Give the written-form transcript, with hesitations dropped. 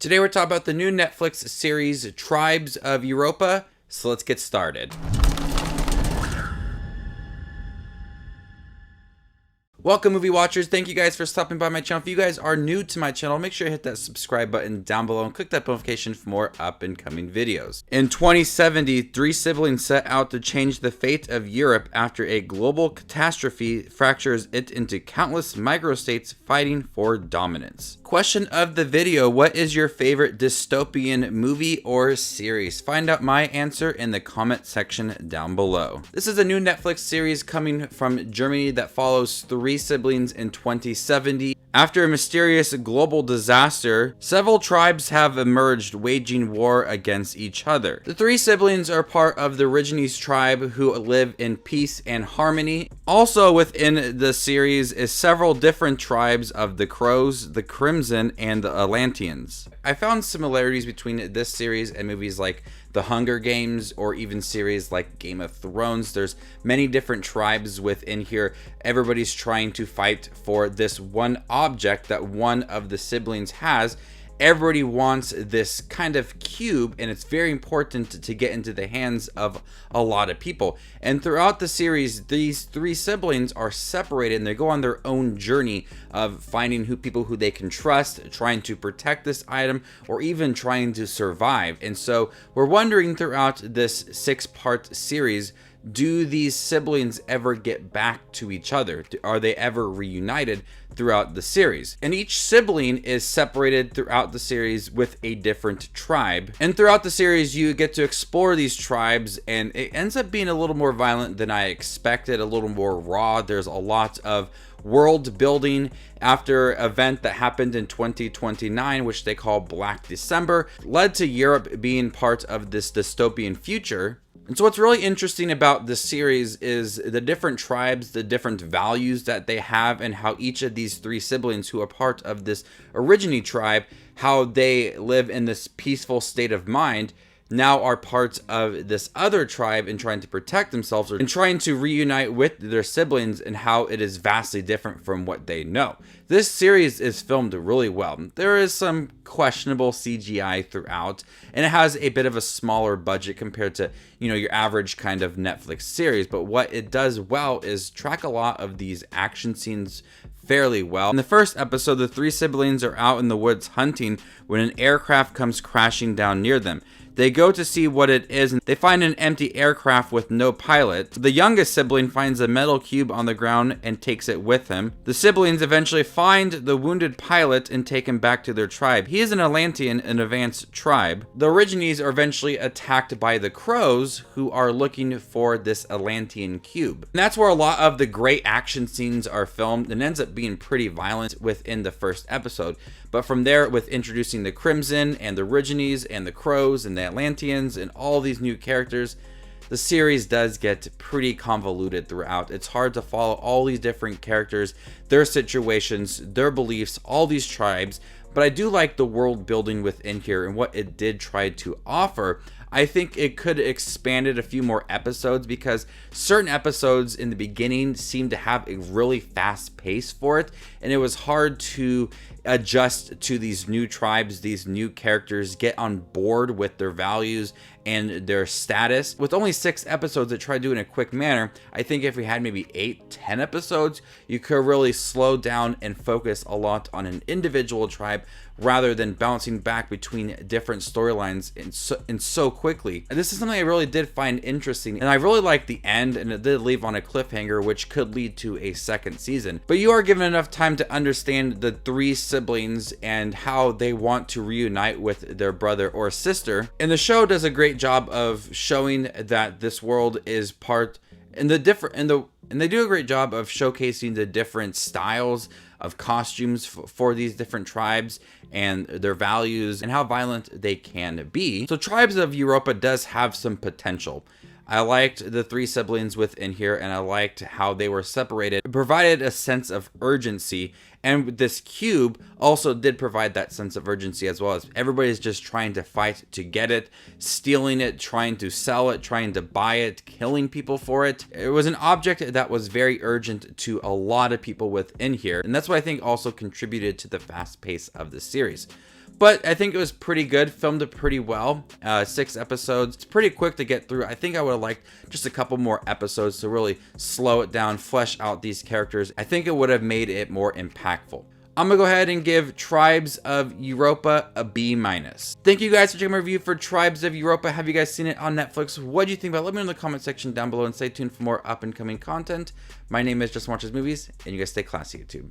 Today we're talking about the new Netflix series, Tribes of Europa, so let's get started. Welcome, movie watchers. Thank you guys for stopping by my channel. If you guys are new to my channel, make sure you hit that subscribe button down below and click that notification for more up and coming videos. In 2070, three siblings set out to change the fate of Europe after a global catastrophe fractures it into countless microstates fighting for dominance. Question of the video: what is your favorite dystopian movie or series? Find out my answer in the comment section down below. This is a new Netflix series coming from Germany that follows three siblings in 2070. After a mysterious global disaster, several tribes have emerged, waging war against each other. The three siblings are part of the Origine tribe, who live in peace and harmony. Also within the series is several different tribes of the Crows, the Crimson, and the Atlanteans. I found similarities between this series and movies like The Hunger Games, or even series like Game of Thrones. There's many different tribes within here. Everybody's trying to fight for this one object that one of the siblings has. Everybody wants this kind of cube, and it's very important to get into the hands of a lot of people. And throughout the series, these three siblings are separated, and they go on their own journey of finding people who they can trust, trying to protect this item, or even trying to survive. And so we're wondering throughout this 6-part series, do these siblings ever get back to each other? Are they ever reunited throughout the series? And each sibling is separated throughout the series with a different tribe. And throughout the series, you get to explore these tribes, and it ends up being a little more violent than I expected, a little more raw. There's a lot of world building after an event that happened in 2029, which they call Black December, led to Europe being part of this dystopian future. And so what's really interesting about this series is the different tribes, the different values that they have, and how each of these three siblings who are part of this Origine tribe, how they live in this peaceful state of mind, now are parts of this other tribe and trying to protect themselves and trying to reunite with their siblings, and how it is vastly different from what they know. This series is filmed really well. There is some questionable CGI throughout, and it has a bit of a smaller budget compared to, your average kind of Netflix series. But what it does well is track a lot of these action scenes fairly well. In the first episode, the three siblings are out in the woods hunting when an aircraft comes crashing down near them. They go to see what it is, and they find an empty aircraft with no pilot. The youngest sibling finds a metal cube on the ground and takes it with him. The siblings eventually find the wounded pilot and take him back to their tribe. He is an Atlantean, an advanced tribe. The Origines are eventually attacked by the Crows, who are looking for this Atlantean cube. And that's where a lot of the great action scenes are filmed, and ends up being pretty violent within the first episode. But from there, with introducing the Crimson and the Origines and the Crows and the Atlanteans and all these new characters, the series does get pretty convoluted throughout. It's hard to follow all these different characters, their situations, their beliefs, all these tribes. But I do like the world building within here and what it did try to offer. I think it could have expanded a few more episodes, because certain episodes in the beginning seemed to have a really fast pace for it, and it was hard to adjust to these new tribes, these new characters, get on board with their values and their status. With only 6 episodes that try to do it in a quick manner, I think if we had maybe 8-10 episodes, you could really slow down and focus a lot on an individual tribe, rather than bouncing back between different storylines and so quickly. And this is something I really did find interesting, and I really liked the end, and it did leave on a cliffhanger, which could lead to a second season. But you are given enough time to understand the three siblings and how they want to reunite with their brother or sister. And the show does a great job of showing that this world is part, and they do a great job of showcasing the different styles of costumes for these different tribes and their values and how violent they can be. So Tribes of Europa does have some potential. I liked the three siblings within here, and I liked how they were separated. It provided a sense of urgency, and this cube also did provide that sense of urgency, as well as everybody's just trying to fight to get it, stealing it, trying to sell it, trying to buy it, killing people for it. It was an object that was very urgent to a lot of people within here, and that's what I think also contributed to the fast pace of the series. but I think it was pretty good. Filmed it pretty well. 6 episodes. It's pretty quick to get through. I think I would have liked just a couple more episodes to really slow it down, flesh out these characters. I think it would have made it more impactful. I'm gonna go ahead and give Tribes of Europa a B-. Thank you guys for checking my review for Tribes of Europa. Have you guys seen it on Netflix? What do you think about it? Let me know in the comment section down below, and stay tuned for more up and coming content. My name is Just Watches Movies, and you guys stay classy, YouTube.